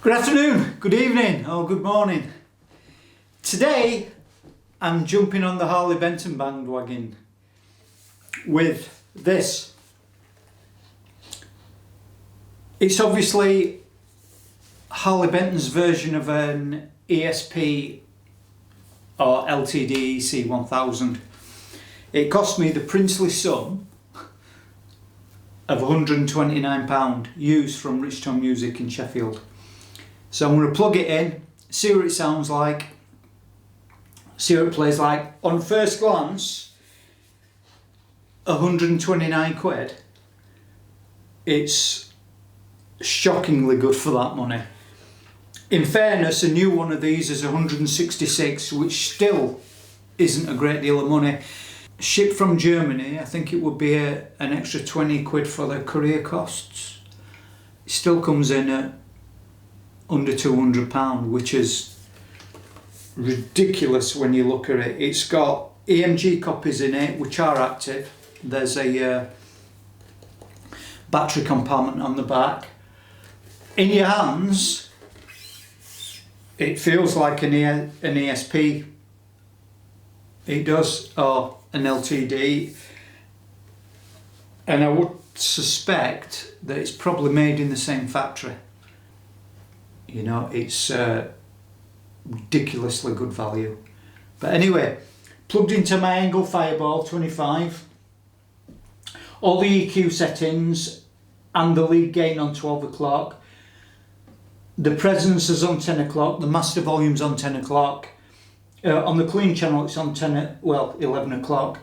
Good afternoon, good evening, or good morning. Today I'm jumping on the Harley Benton bandwagon with this. It's obviously Harley Benton's version of an ESP or LTD C1000. It cost me the princely sum of £129 used from Richton Music in Sheffield. So I'm going to plug it in, see what it sounds like, see what it plays like. On first glance, 129 quid. It's shockingly good for that money. In fairness, a new one of these is 166, which still isn't a great deal of money. Shipped from Germany, I think it would be an extra 20 quid for the courier costs. It still comes in at under £200, which is ridiculous when you look at it. It's got ENGL copies in it, which are active. There's a battery compartment on the back. In your hands, it feels like an ESP. It does, or an LTD. And I would suspect that it's probably made in the same factory. You know, it's ridiculously good value. But anyway, plugged into my ENGL Fireball 25. All the EQ settings and the lead gain on 12 o'clock. The presence is on 10 o'clock. The master volume's on 10 o'clock. On the clean channel it's on 11 o'clock.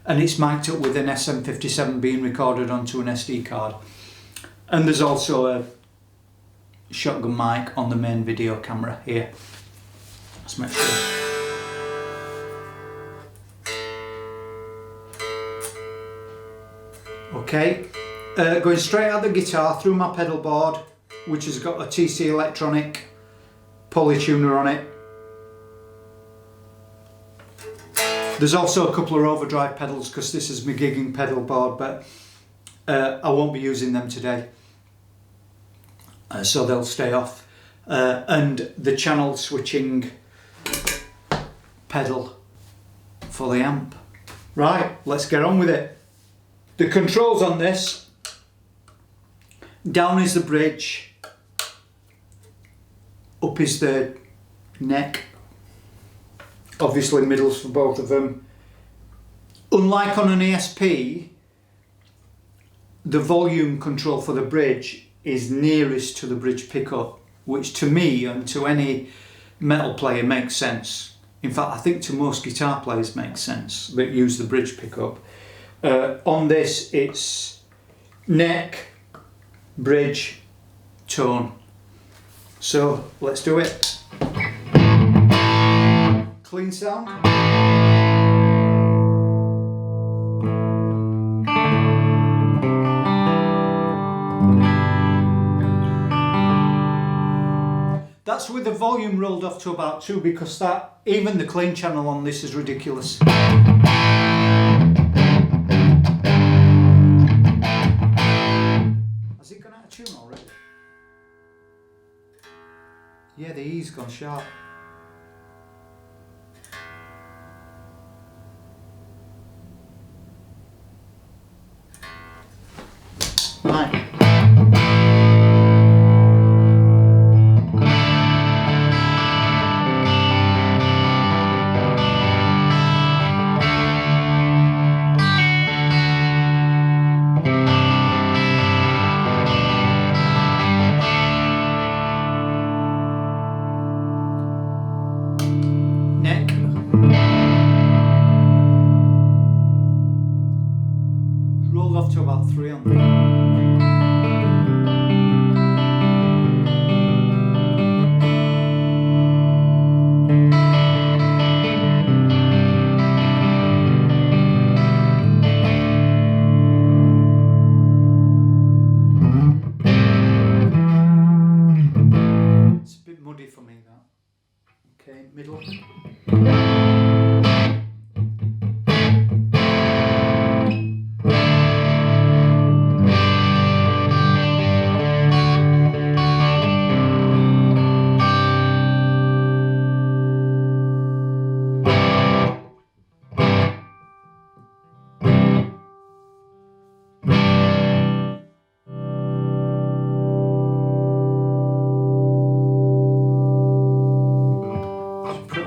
And it's mic'd up with an SM57 being recorded onto an SD card. And there's also a shotgun mic on the main video camera here. Let's make sure. Okay, going straight out the guitar through my pedal board, which has got a TC Electronic polytuner on it. There's also a couple of overdrive pedals because this is my gigging pedal board, but I won't be using them today. So they'll stay off. And the channel switching pedal for the amp. Right, let's get on with it. The controls on this: down is the bridge, up is the neck, obviously middles for both of them. Unlike on an ESP, the volume control for the bridge is nearest to the bridge pickup, which to me and to any metal player makes sense. In fact, I think to most guitar players makes sense that use the bridge pickup. On this, it's neck, bridge, tone. So let's do it. Clean sound. That's with the volume rolled off to about 2, because that, even the clean channel on this is ridiculous. Has it gone out of tune already? Yeah, the E's gone sharp. Right. Rolled off to about 3 on there. It's a bit muddy for me, that. Okay, middle.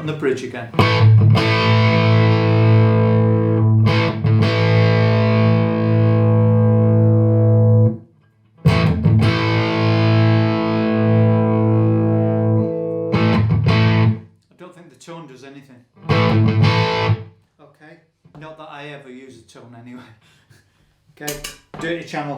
on the bridge again. I don't think the tone does anything. Okay, not that I ever use a tone anyway. Okay, dirty channel.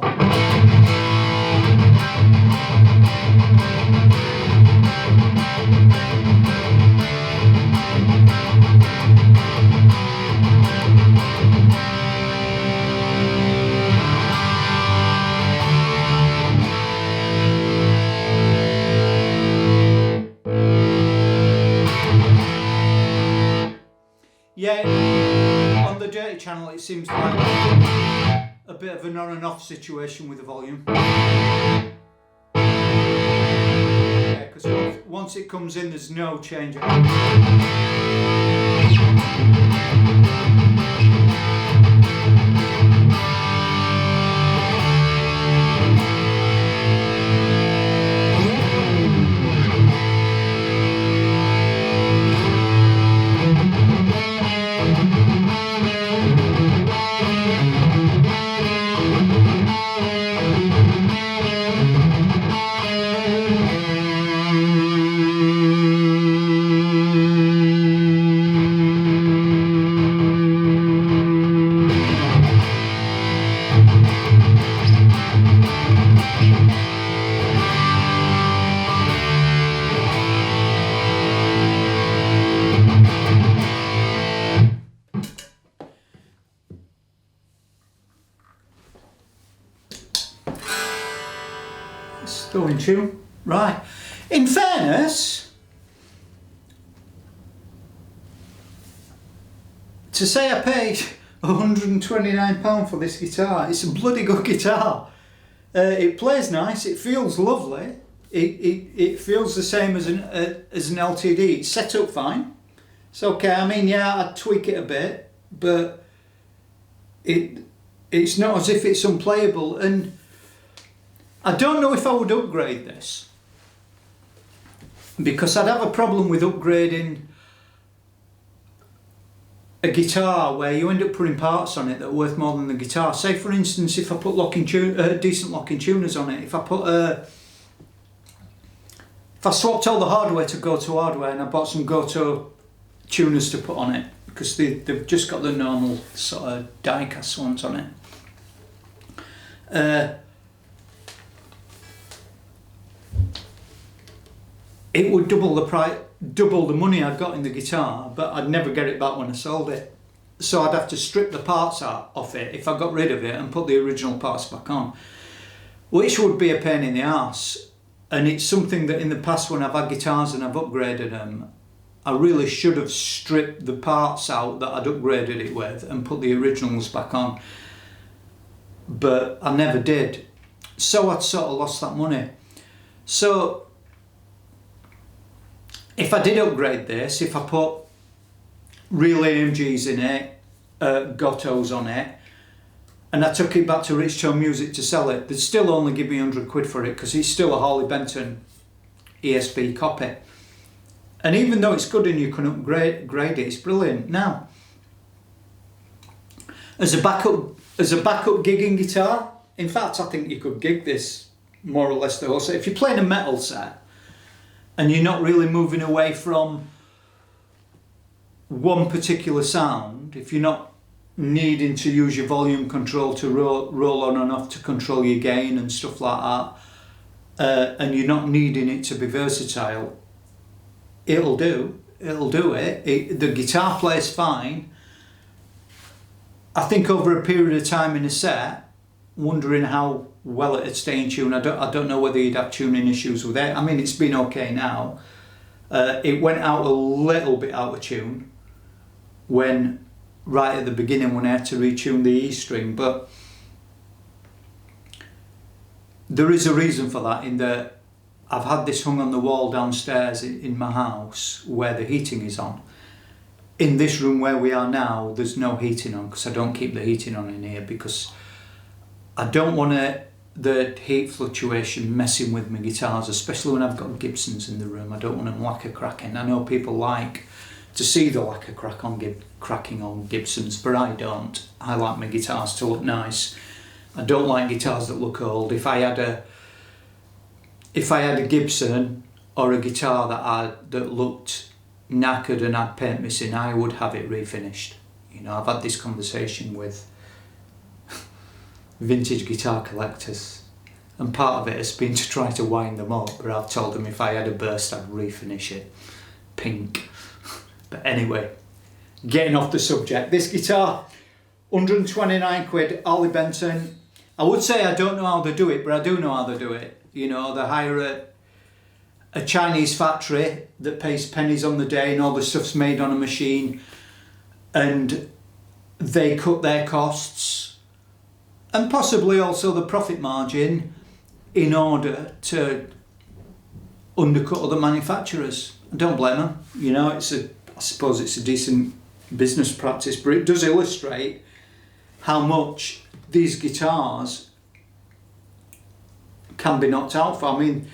Yeah, on the dirty channel it seems like a bit of an on and off situation with the volume. Yeah, because once it comes in there's no change. Still in tune. Right. In fairness, to say I paid £129 for this guitar, it's a bloody good guitar. It plays nice, it feels lovely, it feels the same as an LTD. It's set up fine. It's okay, I mean, yeah, I'd tweak it a bit, but it's not as if it's unplayable. And I don't know if I would upgrade this, because I'd have a problem with upgrading a guitar where you end up putting parts on it that are worth more than the guitar. Say for instance, if I put decent locking tuners on it, if I swapped all the hardware to Goto hardware and I bought some Goto tuners to put on it, because they've just got the normal sort of die-cast ones on it. It would double the price, double the money I got in the guitar, but I'd never get it back when I sold it. So I'd have to strip the parts out off it if I got rid of it and put the original parts back on, which would be a pain in the arse. And it's something that in the past when I've had guitars and I've upgraded them, I really should have stripped the parts out that I'd upgraded it with and put the originals back on. But I never did. So I'd sort of lost that money. So if I did upgrade this, if I put real AMGs in it, Gotos on it, and I took it back to Rich Tone Music to sell it, they'd still only give me 100 quid for it, because it's still a Harley Benton ESP copy. And even though it's good and you can upgrade it, it's brilliant. Now, as a backup gigging guitar, in fact I think you could gig this more or less the whole set. If you're playing a metal set and you're not really moving away from one particular sound, if you're not needing to use your volume control to roll on and off to control your gain and stuff like that, and you're not needing it to be versatile, it'll do it. The guitar plays fine. I think over a period of time in a set, wondering how well it'd stay in tune. I don't know whether you'd have tuning issues with it. I mean, it's been okay now. It went out a little bit out of tune when, right at the beginning, when I had to retune the E string, but there is a reason for that, in that I've had this hung on the wall downstairs in my house where the heating is on. In this room where we are now, there's no heating on, because I don't keep the heating on in here, because I don't want the heat fluctuation messing with my guitars, especially when I've got Gibsons in the room. I don't want them lacquer cracking. I know people like to see the lack of cracking on Gibsons, but I don't. I like my guitars to look nice. I don't like guitars that look old. If I had a Gibson or a guitar that looked knackered and had paint missing, I would have it refinished. You know, I've had this conversation with vintage guitar collectors, and part of it has been to try to wind them up, but I've told them if I had a burst I'd refinish it pink. But anyway, getting off the subject, this guitar, 129 quid, Harley Benton. I would say I don't know how they do it, but I do know how they do it. You know, they hire a Chinese factory that pays pennies on the day and all the stuff's made on a machine, and they cut their costs and possibly also the profit margin in order to undercut other manufacturers. I don't blame them. You know, I suppose it's a decent business practice, but it does illustrate how much these guitars can be knocked out for. I mean,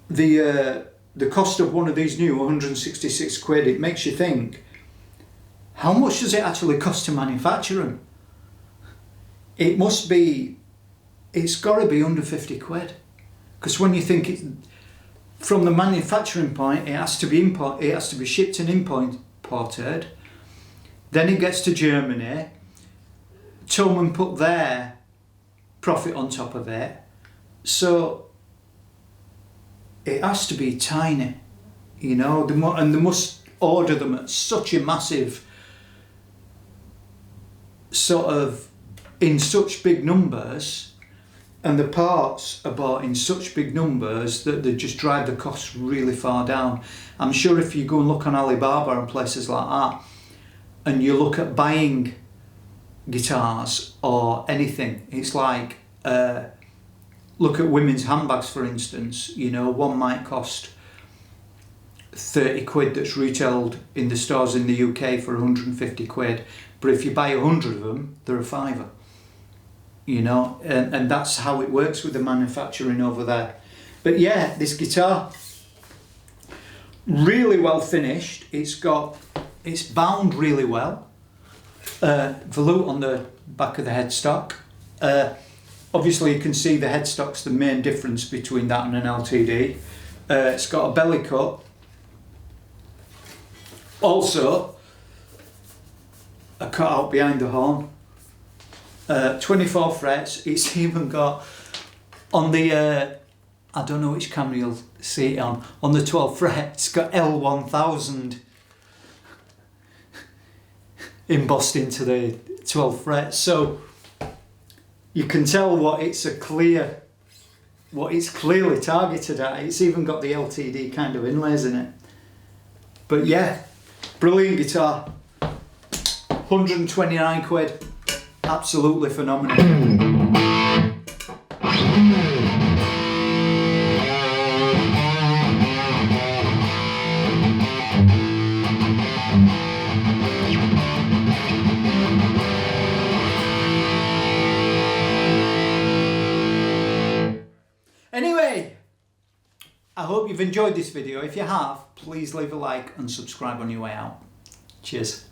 the cost of one of these new 166 quid, it makes you think, how much does it actually cost to manufacture them? It's got to be under 50 quid. Because when you think from the manufacturing point, it has to be shipped and imported. Then it gets to Germany. Thomann put their profit on top of it. So it has to be tiny, you know, and they must order them at such a massive sort of, in such big numbers, and the parts are bought in such big numbers that they just drive the costs really far down. I'm sure if you go and look on Alibaba and places like that, and you look at buying guitars or anything, it's like, look at women's handbags for instance. You know, one might cost 30 quid that's retailed in the stores in the UK for 150 quid, but if you buy 100 of them, they're a fiver. You know, and that's how it works with the manufacturing over there. But yeah, this guitar, really well finished. It's bound really well. Veloute on the back of the headstock. Obviously you can see the headstock's the main difference between that and an LTD. It's got a belly cut. Also, a cutout behind the horn. 24 frets. It's even got on the I don't know which camera you'll see it on the 12th fret, it's got l1000 embossed into the 12th fret, so you can tell what it's clearly targeted at. It's even got the LTD kind of inlays in it. But yeah, brilliant guitar, 129 quid. Absolutely phenomenal. Anyway, I hope you've enjoyed this video. If you have, please leave a like and subscribe on your way out. Cheers.